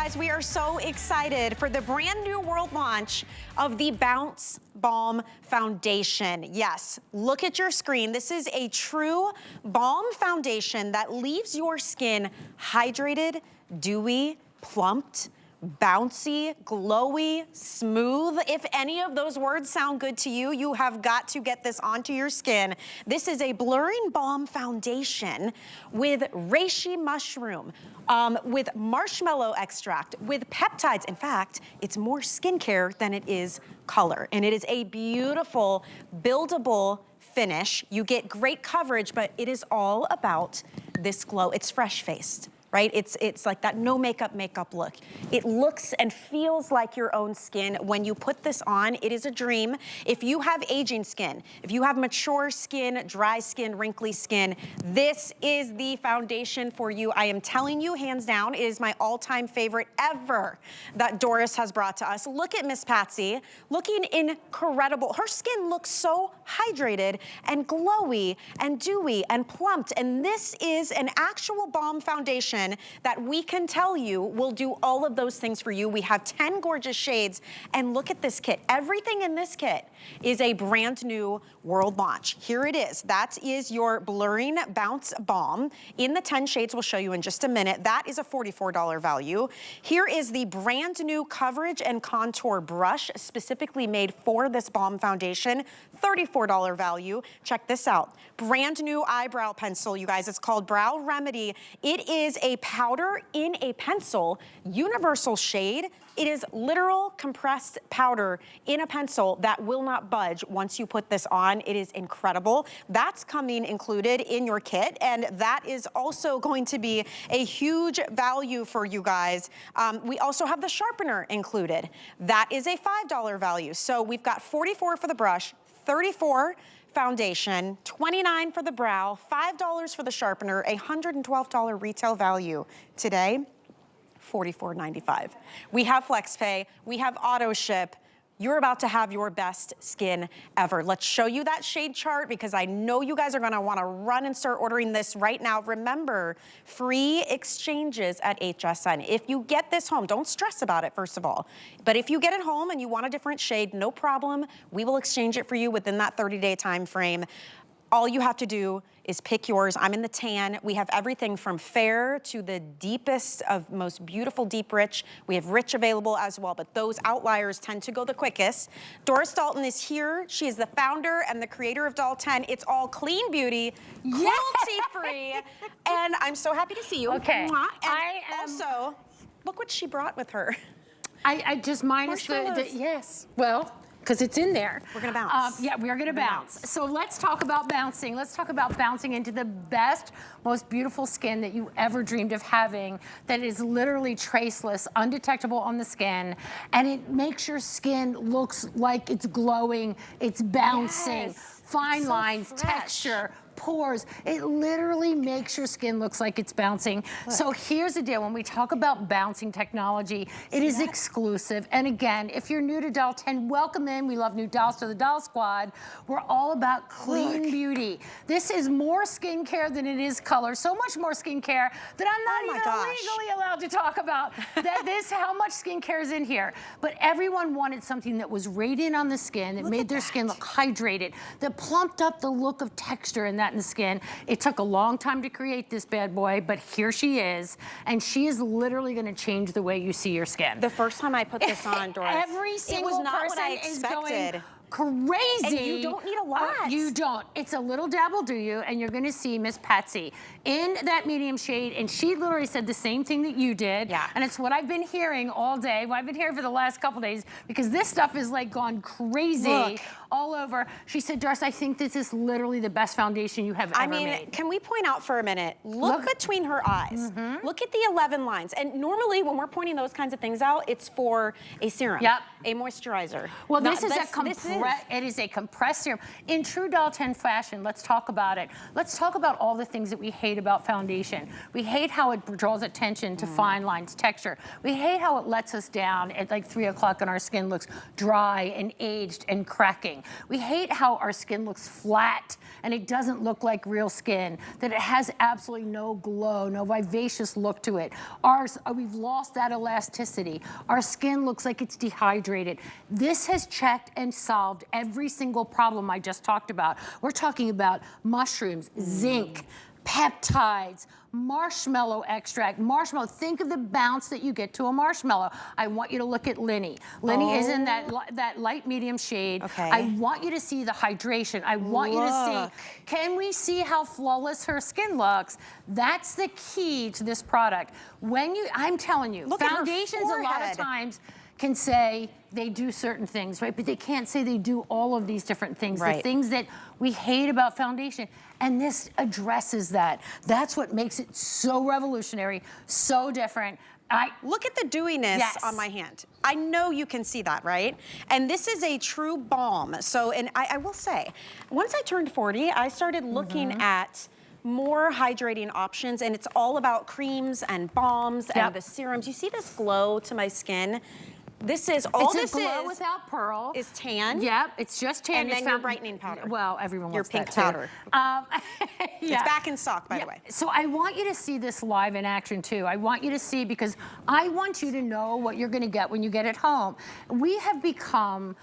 guys, we are so excited for the brand new world launch of the Bounce Balm Foundation. Yes, look at your screen. This is a true balm foundation that leaves your skin hydrated, dewy, plumped, bouncy, glowy, smooth. If any of those words sound good to you, you have got to get this onto your skin. This is a blurring balm foundation with reishi mushroom, with marshmallow extract, with peptides. In fact, it's more skincare than it is color. And it is a beautiful, buildable finish. You get great coverage, but it is all about this glow. It's fresh-faced. Right? It's like that no makeup look. It looks and feels like your own skin. When you put this on, it is a dream. If you have aging skin, if you have mature skin, dry skin, wrinkly skin, this is the foundation for you. I am telling you, hands down, it is my all-time favorite ever that Doris has brought to us. Look at Miss Patsy, looking incredible. Her skin looks so hydrated and glowy and dewy and plumped. And this is an actual balm foundation that we can tell you will do all of those things for you. We have 10 gorgeous shades, and look at this kit. Everything in this kit is a brand new world launch. Here it is. That is your Blurring Bounce Balm in the 10 shades we'll show you in just a minute. That is a $44 value. Here is the brand new coverage and contour brush specifically made for this balm foundation, $34 value. Check this out. Brand new eyebrow pencil, you guys. It's called Brow Remedy. It is a powder in a pencil, universal shade. It is literal compressed powder in a pencil that will not budge once you put this on. It is incredible. That's coming included in your kit, and that is also going to be a huge value for you guys. We also have the sharpener included. That is a $5 value. So we've got $44 for the brush, $34 foundation, $29 for the brow, $5 for the sharpener, a $112 retail value. Today, $44.95. We have FlexPay, we have auto ship. You're about to have your best skin ever. Let's show you that shade chart because I know you guys are gonna wanna run and start ordering this right now. Remember, free exchanges at HSN. If you get this home, don't stress about it, first of all. But if you get it home and you want a different shade, no problem. We will exchange it for you within that 30-day time frame. All you have to do is pick yours. I'm in the tan. We have everything from fair to the deepest of most beautiful deep rich. We have rich available as well, but those outliers tend to go the quickest. Doris Dalton is here. She is the founder and the creator of Doll 10. It's all clean beauty, cruelty-free, and I'm so happy to see you. Okay. And also, look what she brought with her. I just minus the yes. Well, because it's in there. We're gonna bounce. Yeah, we're gonna bounce. So let's talk about bouncing. Let's talk about bouncing into the best, most beautiful skin that you ever dreamed of having, that is literally traceless, undetectable on the skin, and it makes your skin looks like it's glowing, it's bouncing, fine lines, texture, pores. It literally makes your skin looks like it's bouncing. Look. So here's the deal. When we talk about bouncing technology, it is exclusive. And again, if you're new to Doll 10, welcome in. We love new dolls to the Doll Squad. We're all about clean beauty. This is more skincare than it is color. So much more skincare that I'm not even legally allowed to talk about. How much skincare is in here. But everyone wanted something that was radiant on the skin, that made their skin look hydrated, that plumped up the look of texture in that in the skin. It took a long time to create this bad boy, but here she is, and she is literally going to change the way you see your skin. The first time I put this on, Doris, every single person is going crazy. And you don't need a lot. You don't. It's a little dab will do you, and you're gonna see Miss Patsy in that medium shade, and she literally said the same thing that you did. Yeah. And it's what I've been hearing all day. Well, I've been hearing for the last couple days, because this stuff is like gone crazy all over. She said, Doris, I think this is literally the best foundation you have ever made. Can we point out for a minute, look between her eyes. Look at the 11 lines. And normally when we're pointing those kinds of things out, it's for a serum, a moisturizer. Well, this is a complete It is a compressed serum. In true Dalton fashion, let's talk about it. Let's talk about all the things that we hate about foundation. We hate how it draws attention to fine lines, texture. We hate how it lets us down at like 3 o'clock and our skin looks dry and aged and cracking. We hate how our skin looks flat and it doesn't look like real skin, that it has absolutely no glow, no vivacious look to it. We've lost that elasticity. Our skin looks like it's dehydrated. This has checked and solved every single problem I just talked about. We're talking about mushrooms, zinc, peptides, marshmallow extract. Marshmallow, think of the bounce that you get to a marshmallow. I want you to look at Linny. Linny is in that light medium shade. Okay. I want you to see the hydration. I want you to see, can we see how flawless her skin looks? That's the key to this product. I'm telling you, foundations a lot of times can say they do certain things, right? But they can't say they do all of these different things, the things that we hate about foundation. And this addresses that. That's what makes it so revolutionary, so different. Look at the dewiness on my hand. I know you can see that, right? And this is a true balm. So, and I will say, once I turned 40, I started looking at more hydrating options, and it's all about creams and balms and the serums. You see this glow to my skin? This is all it's a glow without pearl. Is tan. Yep, it's just tan. And then your brightening powder. Well, everyone your wants pink that powder. It's back in stock, by the way. So I want you to see this live in action too. I want you to see, because I want you to know what you're going to get when you get it home. We have become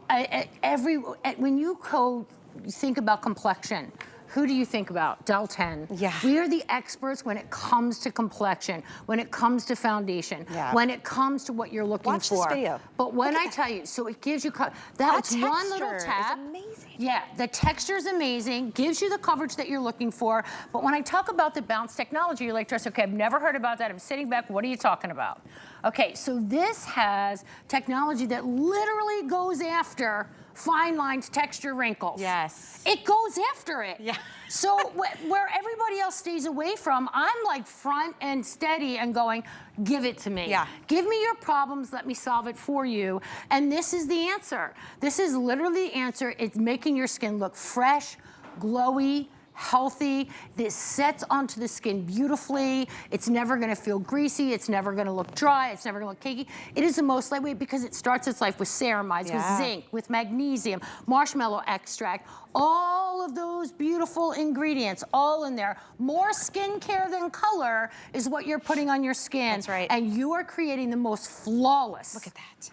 when you think about complexion, who do you think about? Dalton. Yeah. We are the experts when it comes to complexion, when it comes to foundation, when it comes to what you're looking for. Watch this video. But when I tell you, so it gives you, that's one little tap. Is amazing. Yeah, the texture is amazing, gives you the coverage that you're looking for. But when I talk about the bounce technology, you're like, Tress, okay, I've never heard about that. I'm sitting back. What are you talking about? Okay, so this has technology that literally goes after fine lines, texture, wrinkles. Yes. It goes after it. Yeah. So where everybody else stays away from, I'm like front and steady and going, give it to me. Yeah. Give me your problems, let me solve it for you. And this is the answer. This is literally the answer. It's making your skin look fresh, glowy, healthy. This sets onto the skin beautifully. It's never gonna feel greasy. It's never gonna look dry. It's never gonna look cakey. It is the most lightweight because it starts its life with ceramides, with zinc, with magnesium, marshmallow extract, all of those beautiful ingredients, all in there. More skincare than color is what you're putting on your skin. That's right. And you are creating the most flawless. Look at that.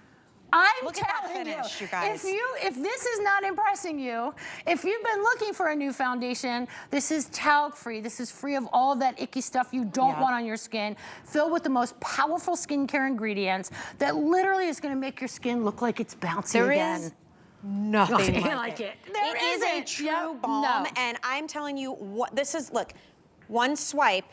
I'm telling that finish, you guys. if this is not impressing you, if you've been looking for a new foundation, this is talc-free. This is free of all that icky stuff you don't want on your skin, filled with the most powerful skincare ingredients that literally is going to make your skin look like it's bouncy again. Is nothing like it. It is a true balm, and I'm telling you what this is. Look, one swipe.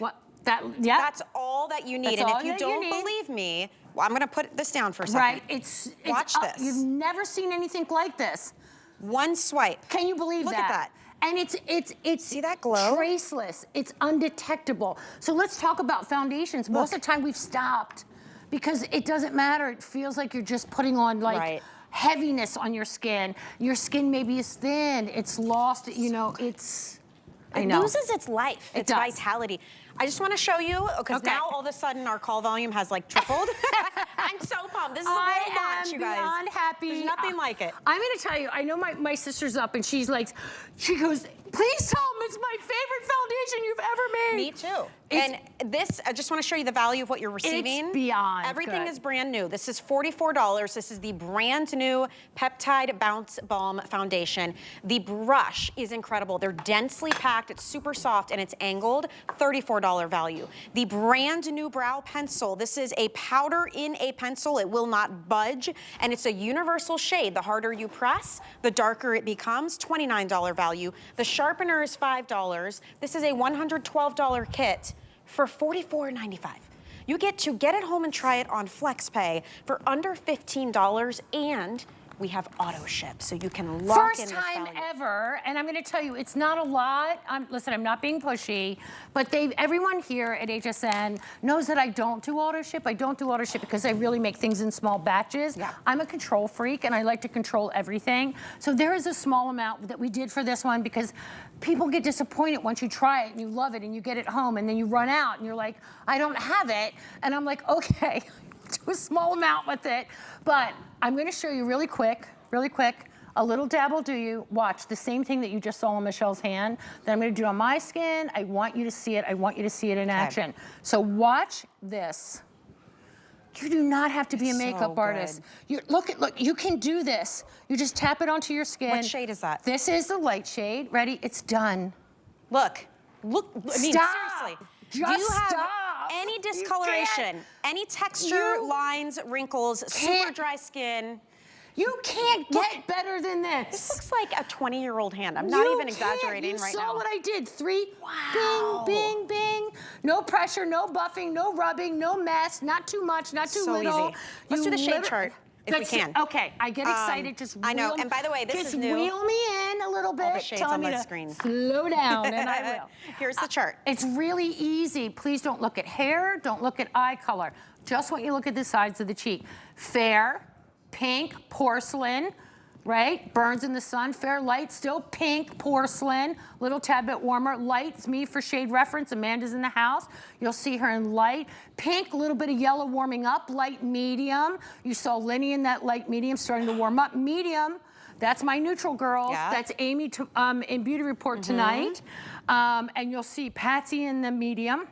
That's all that you need. And if you don't believe me, well, I'm going to put this down for a second. Right. Watch this. You've never seen anything like this. One swipe. Can you believe that? Look at that. And it's see that glow? Traceless. It's undetectable. So let's talk about foundations. Most of the time we've stopped because it doesn't matter. It feels like you're just putting on like heaviness on your skin. Your skin maybe is thin. It's lost. You know, it loses its life, its vitality. I just want to show you, because now all of a sudden our call volume has like tripled. I'm so pumped. This is a world launch, you guys. I am beyond happy. There's nothing like it. I'm going to tell you, I know my sister's up and she goes, please tell them it's my favorite foundation you've ever made. Me too. And this, I just want to show you the value of what you're receiving. It's beyond Everything good. is brand new. This is $44. This is the brand new Peptide Bounce Balm Foundation. The brush is incredible. They're densely packed. It's super soft and it's angled. $34 value. The brand new brow pencil. This is a powder in a pencil. It will not budge, and it's a universal shade. The harder you press, the darker it becomes. $29 value. The sharpener is $5. This is a $112 kit for $44.95. You get to get it home and try it on FlexPay for under $15, and we have auto ship, so you can lock in First this time value. ever, and I'm gonna tell you, it's not a lot. Listen, I'm not being pushy, but everyone here at HSN knows that I don't do auto ship. I don't do auto ship because I really make things in small batches. Yeah. I'm a control freak, and I like to control everything. So there is a small amount that we did for this one because people get disappointed once you try it and you love it and you get it home and then you run out and you're like, I don't have it. And I'm like, okay, do a small amount with it. But I'm gonna show you really quick, a little dab will do you. Watch, the same thing that you just saw on Michelle's hand, that I'm gonna do on my skin. I want you to see it. I want you to see it in action. So watch this. You do not have to be a makeup artist. Look, you can do this. You just tap it onto your skin. What shade is that? This is the light shade. Ready? It's done. Look, I mean, Stop. seriously. Just do you have stop. any discoloration, any texture, lines, wrinkles, super dry skin? You can't get better than this. This looks like a 20-year-old hand. I'm not even exaggerating right now. You saw what I did. 3, bing, bing, bing. No pressure, no buffing, no rubbing, no mess, not too much, not too little. So easy. Let's do the shade chart. If we can. Okay, I get excited. Just I know, and by the way, this is new. Just wheel me in a little bit. All the shades Tell on me my to screen. slow down, and I will. Here's the chart. It's really easy. Please don't look at hair. Don't look at eye color. Just want you to look at the sides of the cheek. Fair, pink, porcelain, right? Burns in the sun. Fair, light, still pink, porcelain. Little tad bit warmer. Light's me for shade reference. Amanda's in the house. You'll see her in light. Pink, a little bit of yellow warming up. Light, medium. You saw Lenny in that light medium starting to warm up. Medium, that's my neutral girls. Yeah. That's Amy in Beauty Report tonight. And you'll see Patsy in the medium.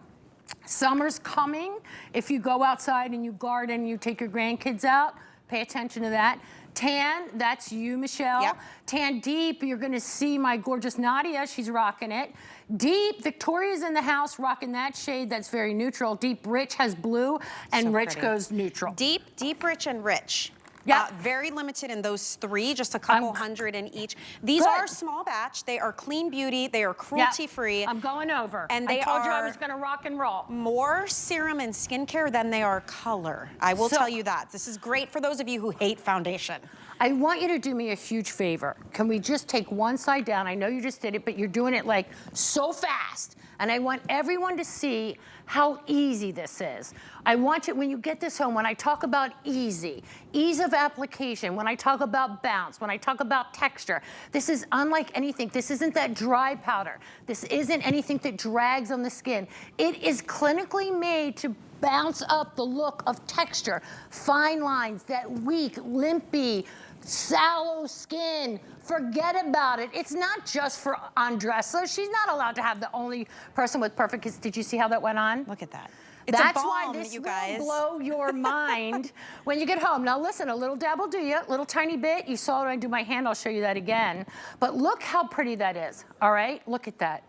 Summer's coming. If you go outside and you garden, you take your grandkids out, pay attention to that. Tan, that's you, Michelle. Yep. Tan deep, you're gonna see my gorgeous Nadia, she's rocking it. Deep, Victoria's in the house rocking that shade that's very neutral. Deep rich has blue, and So rich pretty. goes neutral. Deep, rich, and rich. Yeah. Very limited in those 3, just a couple hundred in each. These Good. are small batch. They are clean beauty. They are cruelty-free. I'm going over. And they I told you I are was gonna rock and roll. more serum and skincare than they are color. I will tell you that. This is great for those of you who hate foundation. I want you to do me a huge favor. Can we just take one side down? I know you just did it, but you're doing it like so fast. And I want everyone to see how easy this is. I want you, when you get this home, when I talk about easy, ease of application, when I talk about bounce, when I talk about texture, this is unlike anything. This isn't that dry powder. This isn't anything that drags on the skin. It is clinically made to bounce up the look of texture, fine lines, that weak, limpy, sallow skin. Forget about it. It's not just for Andressa. She's not allowed to have the only person with perfect kiss. Did you see how that went on? Look at that. It's That's a balm, why this you guys. will blow your mind when you get home. Now listen, a little dab will do you, a little tiny bit. You saw it when I do my hand, I'll show you that again. But look how pretty that is, all right? Look at that.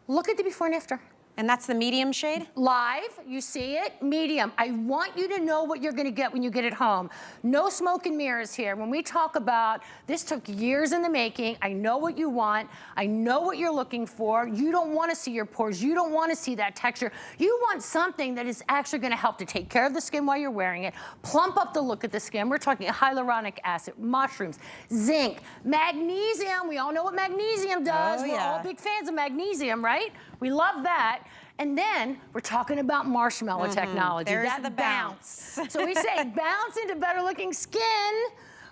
Look at the before and after. And that's the medium shade? Live, you see it, medium. I want you to know what you're gonna get when you get it home. No smoke and mirrors here. When we talk about, this took years in the making, I know what you want, I know what you're looking for. You don't wanna see your pores, you don't wanna see that texture. You want something that is actually gonna help to take care of the skin while you're wearing it, plump up the look of the skin. We're talking hyaluronic acid, mushrooms, zinc, magnesium. We all know what magnesium does. We're all big fans of magnesium, right? We love that. And then we're talking about marshmallow technology. There's that the bounce. So we say bounce into better looking skin.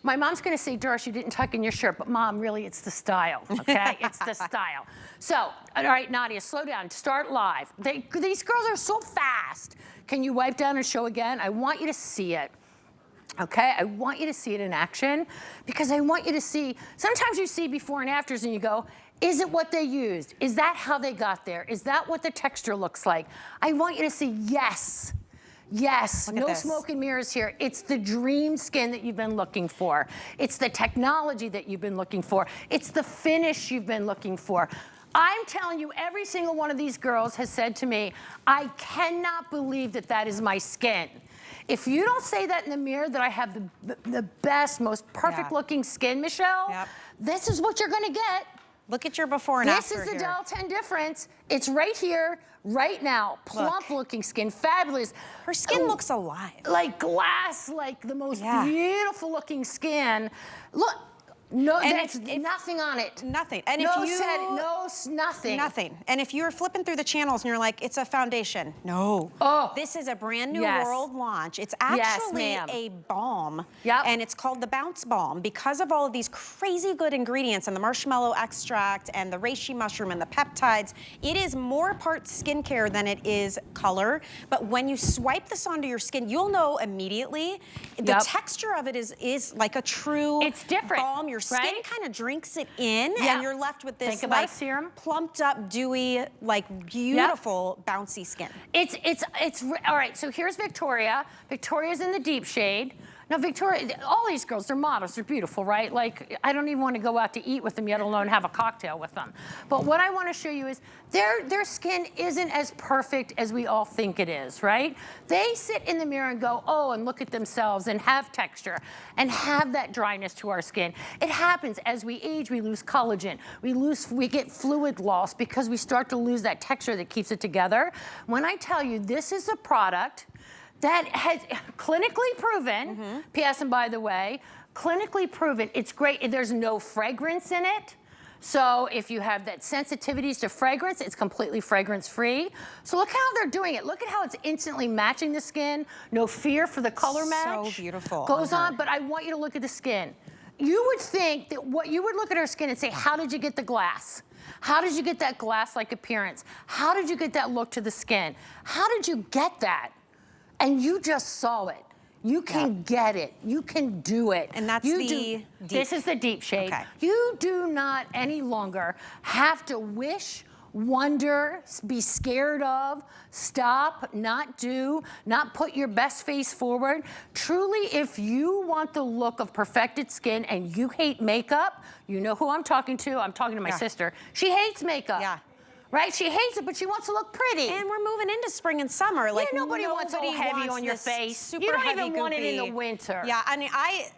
My mom's gonna say, Doris, you didn't tuck in your shirt, but Mom, really, it's the style, okay? It's the style. So, all right, Nadia, slow down, start live. These girls are so fast. Can you wipe down and show again? I want you to see it. Okay, I want you to see it in action because I want you to see, sometimes you see before and afters and you go, is it what they used? Is that how they got there? Is that what the texture looks like? I want you to see, yes, yes, no smoke and mirrors here. It's the dream skin that you've been looking for. It's the technology that you've been looking for. It's the finish you've been looking for. I'm telling you, every single one of these girls has said to me, I cannot believe that that is my skin. If you don't say that in the mirror, that I have the best, most perfect looking skin, Michelle, this is what you're gonna get. Look at your before and after This is the here. Dial 10 difference. It's right here, right now. Plump looking skin, fabulous. Her skin looks alive. Like glass, like the most Yeah. beautiful looking skin. Look, no, And there's nothing on it. Nothing. And no if you nothing. Nothing. And if you're flipping through the channels and you're like, it's a foundation. No. Oh. This is a brand new Yes. world launch. It's Yes, actually ma'am. a balm. Yep. And it's called the Bounce Balm because of all of these crazy good ingredients and the marshmallow extract and the reishi mushroom and the peptides. It is more parts skincare than it is color. But when you swipe this onto your skin, you'll know immediately. The Yep. texture of it is like a true It's different, balm. Your skin right? kind of drinks it in, Yeah. and you're left with this Think about like a serum. plumped up, dewy, like beautiful, bouncy skin. All right, so here's Victoria. Victoria's in the deep shade. Now, Victoria, all these girls, they're models, they're beautiful, right? Like, I don't even want to go out to eat with them, yet alone have a cocktail with them. But what I want to show you is their skin isn't as perfect as we all think it is, right? They sit in the mirror and go, oh, and look at themselves and have texture and have that dryness to our skin. It happens as we age, we lose collagen, we get fluid loss because we start to lose that texture that keeps it together. When I tell you this is a product that has clinically proven, P.S. and by the way, clinically proven, it's great. There's no fragrance in it. So if you have that sensitivities to fragrance, it's completely fragrance free. So look how they're doing it. Look at how it's instantly matching the skin. No fear for the color match. So beautiful. Goes on, but I want you to look at the skin. You would think that you would look at her skin and say, how did you get the glass? How did you get that glass-like appearance? How did you get that look to the skin? How did you get that? And you just saw it. You can get it. You can do it. And that's you the deep. This is the deep shade. Okay. You do not any longer have to wish, wonder, be scared of, stop, not do, not put your best face forward. Truly, if you want the look of perfected skin and you hate makeup, you know who I'm talking to. I'm talking to my sister. She hates makeup. Yeah. Right? She hates it, but she wants to look pretty. And we're moving into spring and summer. Like nobody wants all heavy on your this face. Super You don't heavy, even want it in goopy. the winter. Yeah, I mean,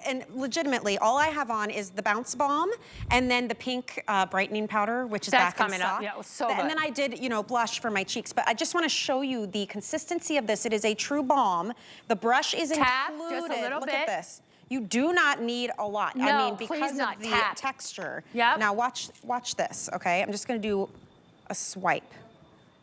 and legitimately, all I have on is the Bounce Balm and then the pink brightening powder, which is That's back in coming up. stock. Yeah, it was so And good. then I did, blush for my cheeks. But I just want to show you the consistency of this. It is a true balm. The brush is Tap included. just a little Look bit. at this. You do not need a lot. No, I mean, please because not. of the Tap. texture. Yep. Now watch this, okay? I'm just going to do a swipe.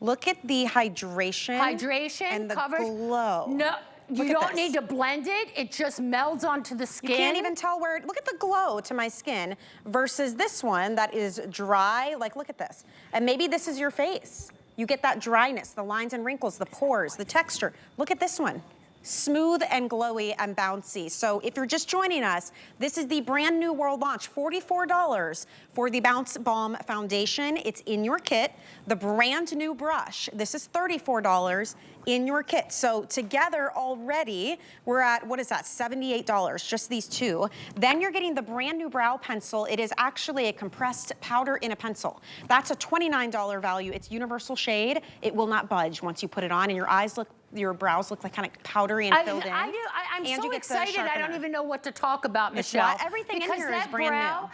Look at the hydration. And the covers. glow. No, you Look at don't this. need to blend it. It just melds onto the skin. You can't even tell where, look at the glow to my skin versus this one that is dry. Like, look at this. And maybe this is your face. You get that dryness, the lines and wrinkles, the pores, the texture. Look at this one. Smooth and glowy and bouncy. So if you're just joining us, this is the brand new world launch, $44 for the Bounce Balm Foundation. It's in your kit. The brand new brush, this is $34 in your kit. So together already, we're at, what is that, $78, just these two. Then you're getting the brand new brow pencil. It is actually a compressed powder in a pencil. That's a $29 value. It's universal shade. It will not budge once you put it on, and your brows look like kind of powdery and filled in. I do. I'm And so you get the excited. I don't sharpener. even know what to talk about, It's Michelle. what? Everything in because here is that brand brow,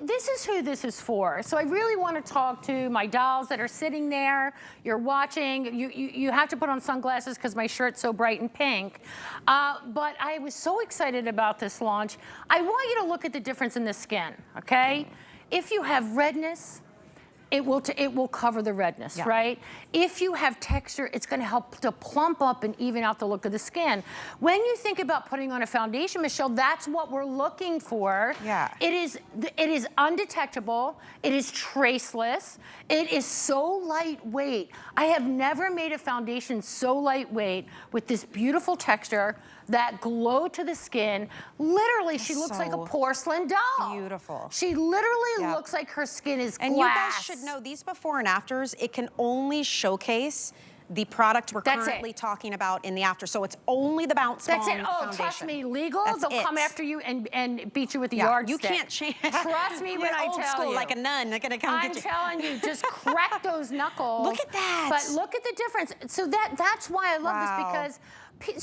This is who this is for. So I really want to talk to my dolls that are sitting there. You're watching. You have to put on sunglasses because my shirt's so bright and pink. But I was so excited about this launch. I want you to look at the difference in the skin, okay? If you have redness, it will cover the redness, right? If you have texture, it's gonna help to plump up and even out the look of the skin. When you think about putting on a foundation, Michelle, that's what we're looking for. Yeah. It is undetectable, it is traceless, it is so lightweight. I have never made a foundation so lightweight with this beautiful texture, that glow to the skin. Literally, she looks like a porcelain doll. Beautiful. She literally looks like her skin is glass. And you guys should know, these before and afters, it can only showcase the product we're currently talking about in the after. So it's only the Bounce Balm Foundation. Oh, trust me, legal, That's they'll it. come after you and beat you with a yardstick. You can't change. Trust me when I old tell school, you. like a nun. They're gonna come get you. I'm telling you, just crack those knuckles. Look at that. But look at the difference. So that's why I love this, because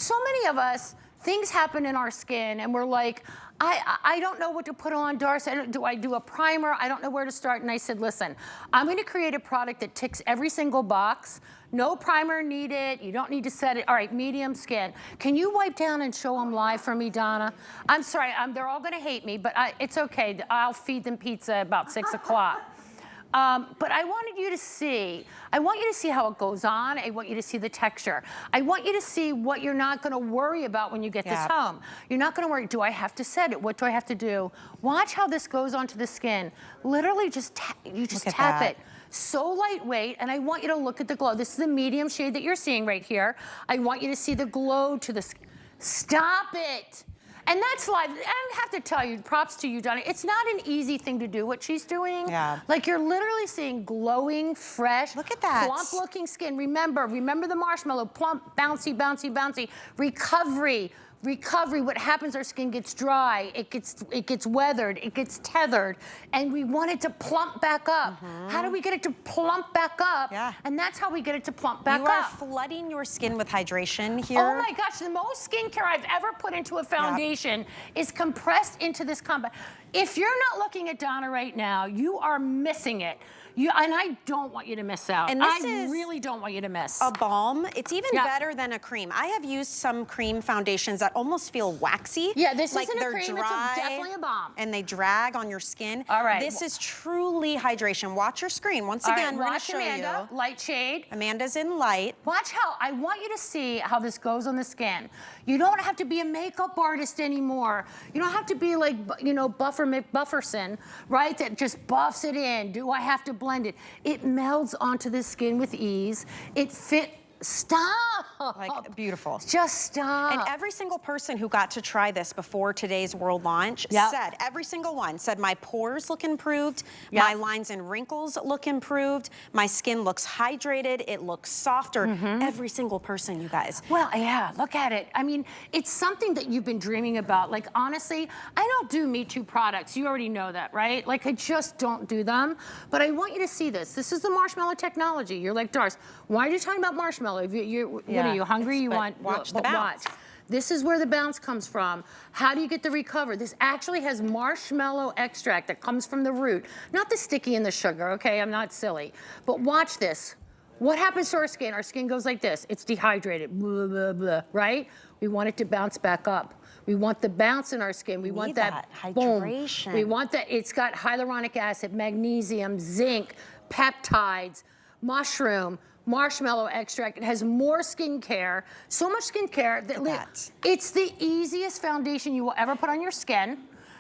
so many of us things happen in our skin and we're like, I don't know what to put on, Darcy. Do I do a primer? I don't know where to start. And I said, listen, I'm going to create a product that ticks every single box. No primer needed. You don't need to set it. All right, medium skin. Can you wipe down and show them live for me, Donna? I'm sorry. They're all going to hate me, but it's okay. I'll feed them pizza about 6 o'clock. But I wanted you to see, I want you to see how it goes on. I want you to see the texture. I want you to see what you're not gonna worry about when you get this home. You're not gonna worry, do I have to set it? What do I have to do? Watch how this goes onto the skin. Literally just, you just tap it. So lightweight, and I want you to look at the glow. This is the medium shade that you're seeing right here. I want you to see the glow to the skin. Stop it. And that's live. I have to tell you, props to you, Donna. It's not an easy thing to do what she's doing. Yeah. Like you're literally seeing glowing, fresh, look at that, plump-looking skin. Remember the marshmallow, plump, bouncy, bouncy, bouncy. Recovery. What happens, our skin gets dry, it gets weathered, it gets tethered, and we want it to plump back up. How do we get it to plump back up? And that's how we get it to plump back up. You are flooding your skin with hydration here. Oh my gosh, the most skincare I've ever put into a foundation is compressed into this compound. If you're not looking at Donna right now, you are missing it. And I don't want you to miss out. And this I really don't want you to miss. A balm. It's even better than a cream. I have used some cream foundations that almost feel waxy. Yeah, this like isn't a they're cream, dry, it's definitely a balm. And they drag on your skin. All right. This is truly hydration. Watch your screen. Once again, we're gonna show Amanda, you. light shade. Amanda's in light. Watch how, I want you to see how this goes on the skin. You don't have to be a makeup artist anymore. You don't have to be like, you know, Buffer McBufferson, right? That just buffs it in. Do I have to blend it? It melds onto the skin with ease. It stop. Like, beautiful. Just stop. And every single person who got to try this before today's world launch said, every single one said, my pores look improved, my lines and wrinkles look improved, my skin looks hydrated, it looks softer. Every single person, you guys. Well, yeah, look at it. I mean, it's something that you've been dreaming about. Like, honestly, I don't do Me Too products. You already know that, right? Like, I just don't do them. But I want you to see this. This is the marshmallow technology. You're like, Darce, why are you talking about marshmallow? What are you, hungry? You want, watch the bounce. This is where the bounce comes from. How do you get the recover? This actually has marshmallow extract that comes from the root, not the sticky and the sugar, okay? I'm not silly. But watch this. What happens to our skin? Our skin goes like this. It's dehydrated, blah, blah, blah, right? We want it to bounce back up. We want the bounce in our skin. We want that hydration. Boom. We want that. It's got hyaluronic acid, magnesium, zinc, peptides, mushroom, marshmallow extract. It has more skincare, so much skincare that it's the easiest foundation you will ever put on your skin.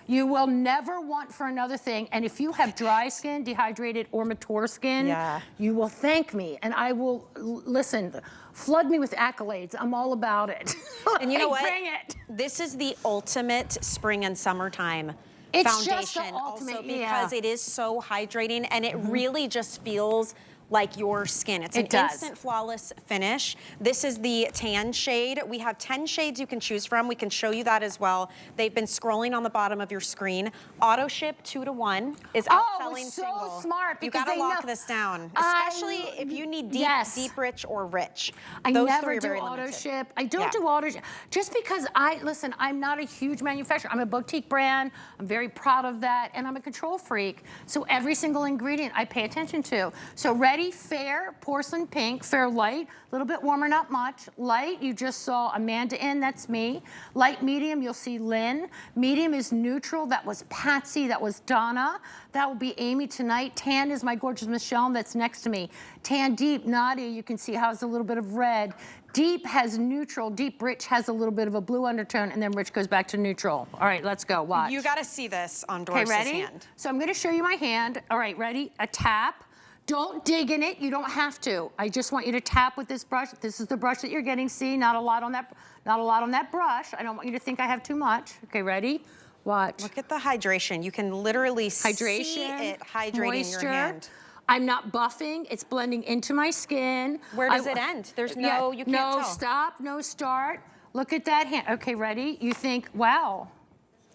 You will never want for another thing. And if you have dry skin, dehydrated, or mature skin, you will thank me. And I will, listen, flood me with accolades. I'm all about it. And you know what? Bring it. This is the ultimate spring and summertime foundation. Just the ultimate, also because it is so hydrating and it really just feels like your skin. It's an instant flawless finish. This is the tan shade. We have 10 shades you can choose from. We can show you that as well. They've been scrolling on the bottom of your screen. Auto ship 2-to-1 is outselling single. So smart. You gotta lock this down, especially if you need deep, deep, rich, or rich. Those never three are do auto limited. ship. I don't do auto ship. Just because listen, I'm not a huge manufacturer. I'm a boutique brand. I'm very proud of that. And I'm a control freak. So every single ingredient I pay attention to. So ready, fair, porcelain pink, fair light, a little bit warmer, not much. Light, you just saw Amanda in, that's me. Light medium, you'll see Lynn. Medium is neutral, that was Patsy, that was Donna. That will be Amy tonight. Tan is my gorgeous Michelle, that's next to me. Tan deep, Nadia, you can see how it's a little bit of red. Deep has neutral, deep rich has a little bit of a blue undertone, and then rich goes back to neutral. All right, let's go, watch. You gotta see this on Doris's hand. So I'm gonna show you my hand. All right, ready? A tap. Don't dig in it, you don't have to. I just want you to tap with this brush. This is the brush that you're getting. See, not a lot on that brush. I don't want you to think I have too much. Okay, ready? Watch. Look at the hydration. You can literally see it hydrating your hand. I'm not buffing, it's blending into my skin. Where does it end? There's no, you can't tell. No stop, no start. Look at that hand. Okay, ready? You think, wow.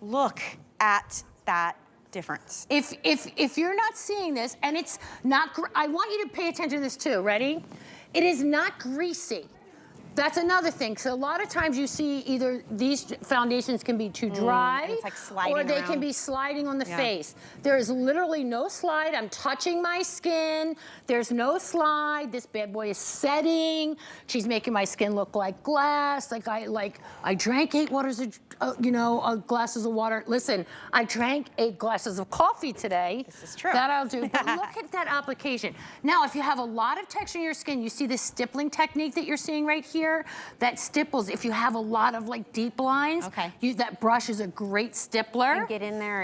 Look at that difference. If you're not seeing this, and it's not, I want you to pay attention to this too, ready? It is not greasy. That's another thing. So a lot of times you see either these foundations can be too dry, it's like sliding or they around. can be sliding on the face. There is literally no slide. I'm touching my skin. There's no slide. This bad boy is setting. She's making my skin look like glass. I drank 8 glasses of water. Listen, I drank 8 glasses of coffee today. This is true. That I'll do. But look at that application. Now, if you have a lot of texture in your skin, you see this stippling technique that you're seeing right here. That stipples. If you have a lot of like deep lines, that brush is a great stippler. And get in there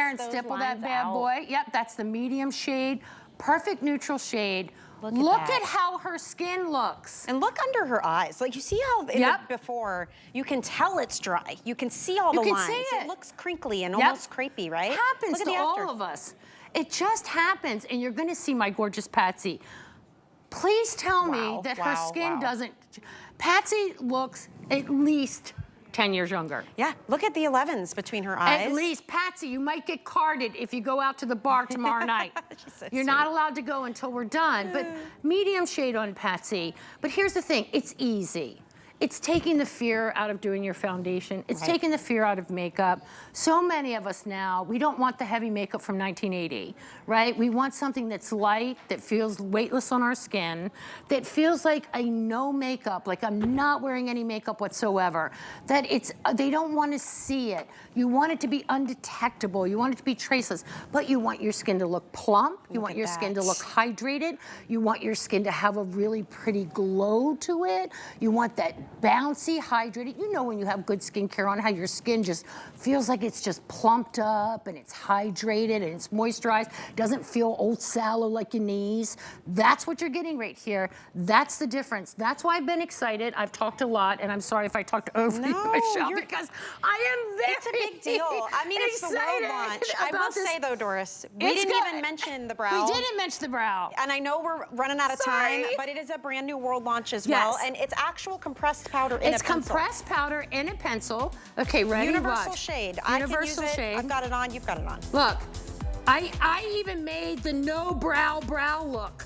and stipple that bad boy. Yep, that's the medium shade, perfect neutral shade. Look at how her skin looks. And look under her eyes. Like, you see how before, you can tell it's dry. You can see all the lines. See it looks crinkly and almost crepey, right? It happens to all of us. It just happens, and you're gonna see my gorgeous Patsy. Please tell me that her skin doesn't. Patsy looks at least 10 years younger. Yeah, look at the 11s between her eyes. At least, Patsy, you might get carded if you go out to the bar tomorrow night. You're not allowed to go until we're done. But medium shade on Patsy. But here's the thing, it's easy. It's taking the fear out of doing your foundation. It's taking the fear out of makeup. So many of us now, we don't want the heavy makeup from 1980, right? We want something that's light, that feels weightless on our skin, that feels like a no makeup, like I'm not wearing any makeup whatsoever, that they don't want to see it. You want it to be undetectable. You want it to be traceless, but you want your skin to look plump. You want your skin to look hydrated. You want your skin to have a really pretty glow to it. You want that bouncy, hydrated. You know when you have good skincare on, how your skin just feels like it's just plumped up and it's hydrated and it's moisturized. Doesn't feel old sallow like your knees. That's what you're getting right here. That's the difference. That's why I've been excited. I've talked a lot, and I'm sorry if I talked over you, Michelle, because I am very It's a big deal. I mean, it's the world launch. I will say though, Doris, we didn't even mention the brow. We didn't mention the brow. And I know we're running out of time, but it is a brand new world launch as well. And it's actual compressed powder in a pencil. It's compressed powder in a pencil. Okay, ready? Universal shade. Universal shade. I've got it on. You've got it on. Look, I even made the no brow look.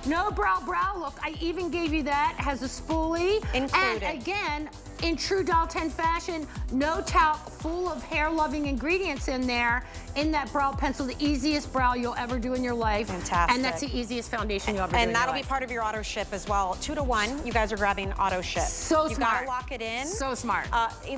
No brow look. I even gave you that. Has a spoolie. Included. And again, in true Doll 10 fashion, no talc, full of hair-loving ingredients in there, in that brow pencil, the easiest brow you'll ever do in your life. Fantastic. And that's the easiest foundation you'll ever do in your life. And that'll be part of your auto ship as well. 2 to 1, you guys are grabbing auto ship. So smart. You gotta lock it in. So smart.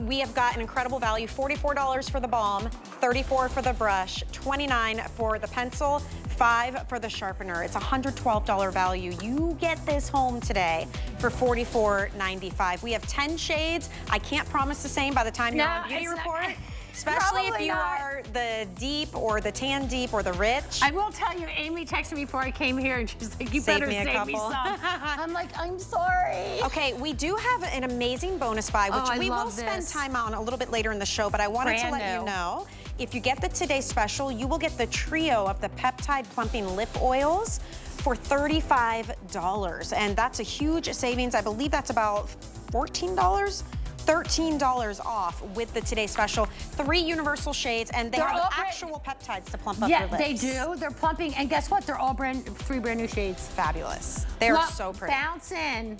We have got an incredible value, $44 for the balm, $34 for the brush, $29 for the pencil, $5 for the sharpener. It's a $112 value. You get this home today for $44.95. We have 10 shades. I can't promise the same by the time you're on Beauty Report. Especially if you are the deep or the tan deep or the rich. I will tell you, Amy texted me before I came here and she's like, you better save me some. I'm like, I'm sorry. Okay, we do have an amazing bonus buy, which we will spend time on a little bit later in the show, but I wanted to let you know, if you get the Today Special, you will get the trio of the Peptide Plumping Lip Oils for $35. And that's a huge savings. I believe that's about $14. $13 off with the Today Special. 3 universal shades, and they have actual peptides to plump up your lips. Yeah, they do. They're plumping, and guess what? They're all 3 brand new shades. Fabulous. They're so pretty. Bounce in.